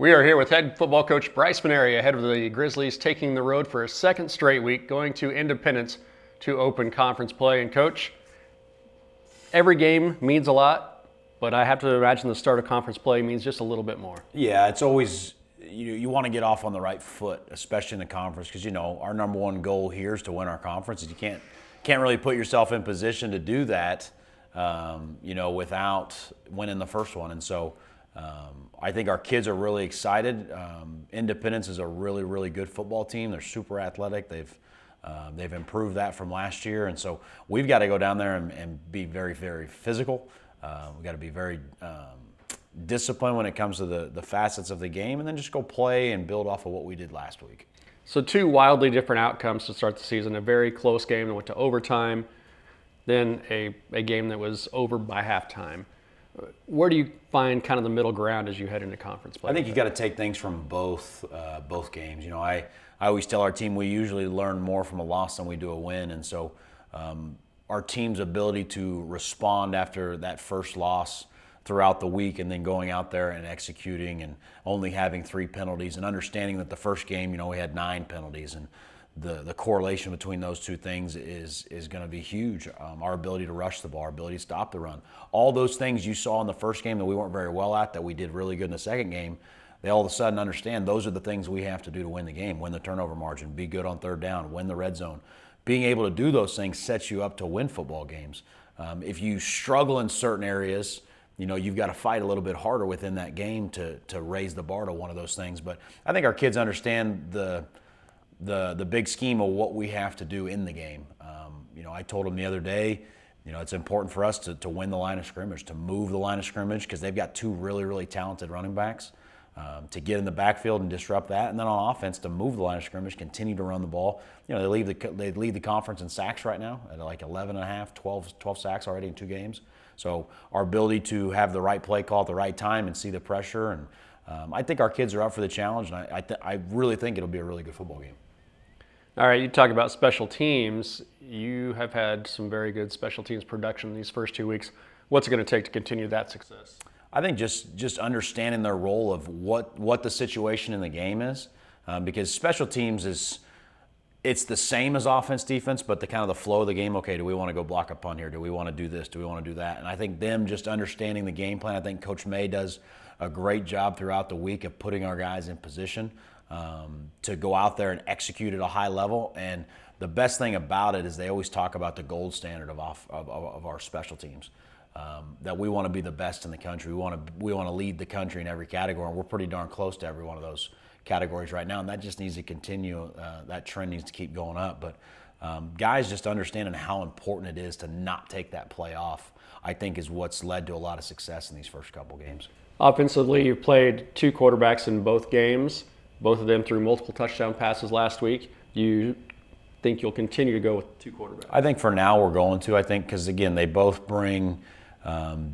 We are here with head football coach Brice Vignery ahead of the Grizzlies taking the road for a second straight week, going to Independence to open conference play. And coach, every game means a lot, but I have to imagine the start of conference play means just a little bit more. Yeah, it's always, you want to get off on the right foot, especially in the conference, because our number one goal here is to win our conference. You can't really put yourself in position to do that, without winning the first one. And so I think our kids are really excited. Independence is a really, really good football team. They're super athletic. They've improved that from last year, and so we've got to go down there and be very, very physical. We've got to be very disciplined when it comes to the facets of the game, and then just go play and build off of what we did last week. So two wildly different outcomes to start the season. A very close game that went to overtime, then a game that was over by halftime. Where do you find kind of the middle ground as you head into conference play? I think you got to take things from both games. I always tell our team we usually learn more from a loss than we do a win, and so our team's ability to respond after that first loss throughout the week and then going out there and executing and only having 3 penalties and understanding that the first game, we had 9 penalties, and the correlation between those two things is going to be huge. Our ability to rush the ball, our ability to stop the run. All those things you saw in the first game that we weren't very well at, that we did really good in the second game, they all of a sudden understand those are the things we have to do to win the game, win the turnover margin, be good on third down, win the red zone. Being able to do those things sets you up to win football games. If you struggle in certain areas, you've got to fight a little bit harder within that game to raise the bar to one of those things. But I think our kids understand the big scheme of what we have to do in the game. I told them the other day, it's important for us to win the line of scrimmage, to move the line of scrimmage, because they've got 2 really, really talented running backs, to get in the backfield and disrupt that. And then on offense, to move the line of scrimmage, continue to run the ball. They lead the conference in sacks right now at like 11.5, 12 sacks already in 2 games. So our ability to have the right play call at the right time and see the pressure, and I think our kids are up for the challenge, and I really think it'll be a really good football game. All right, you talk about special teams. You have had some very good special teams production these first 2 weeks. What's it going to take to continue that success? I think just understanding their role of what the situation in the game is, because special teams it's the same as offense, defense, but the kind of the flow of the game. Okay, do we want to go block a punt here? Do we want to do this? Do we want to do that? And I think them just understanding the game plan. I think Coach May does a great job throughout the week of putting our guys in position to go out there and execute at a high level. And the best thing about it is they always talk about the gold standard of our special teams, that we want to be the best in the country. We want to lead the country in every category, and we're pretty darn close to every one of those categories right now, and that just needs to continue. That trend needs to keep going up. But guys just understanding how important it is to not take that play off, I think, is what's led to a lot of success in these first couple games. Offensively, you've played 2 quarterbacks in both games. Both of them threw multiple touchdown passes last week. Do you think you'll continue to go with 2 quarterbacks? I think for now we're going to. I think because, again, they both bring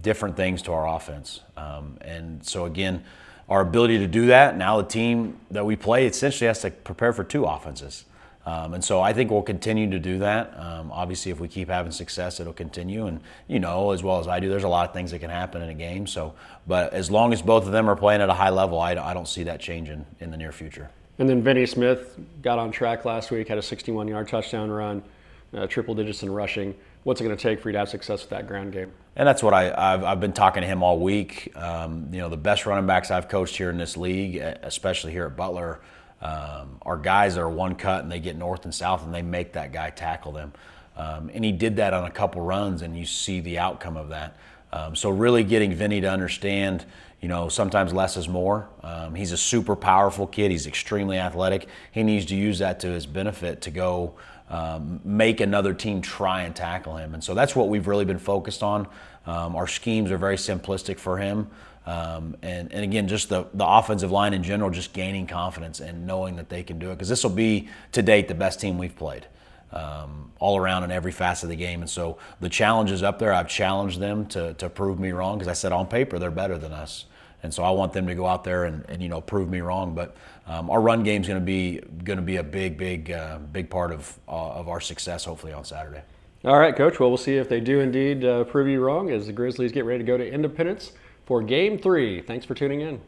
different things to our offense. And so, again, our ability to do that, now the team that we play essentially has to prepare for 2 offenses. And so I think we'll continue to do that. Obviously, if we keep having success, it'll continue. And, as well as I do, there's a lot of things that can happen in a game. But as long as both of them are playing at a high level, I don't see that changing in the near future. And then Vinny Smith got on track last week, had a 61-yard touchdown run, triple digits in rushing. What's it going to take for you to have success with that ground game? And that's what I've been talking to him all week. The best running backs I've coached here in this league, especially here at Butler, our guys are one cut and they get north and south and they make that guy tackle them. And he did that on a couple runs, and you see the outcome of that. So really getting Vinny to understand, sometimes less is more. He's a super powerful kid. He's extremely athletic. He needs to use that to his benefit to go make another team try and tackle him. And so that's what we've really been focused on. Our schemes are very simplistic for him. And again, just the offensive line in general, just gaining confidence and knowing that they can do it. Because this will be, to date, the best team we've played all around in every facet of the game. And so the challenge is up there. I've challenged them to prove me wrong, because I said on paper they're better than us. And so I want them to go out there and prove me wrong. But our run game is going to be a big part of our success, hopefully, on Saturday. All right, Coach. Well, we'll see if they do indeed prove you wrong as the Grizzlies get ready to go to Independence for Game 3. Thanks for tuning in.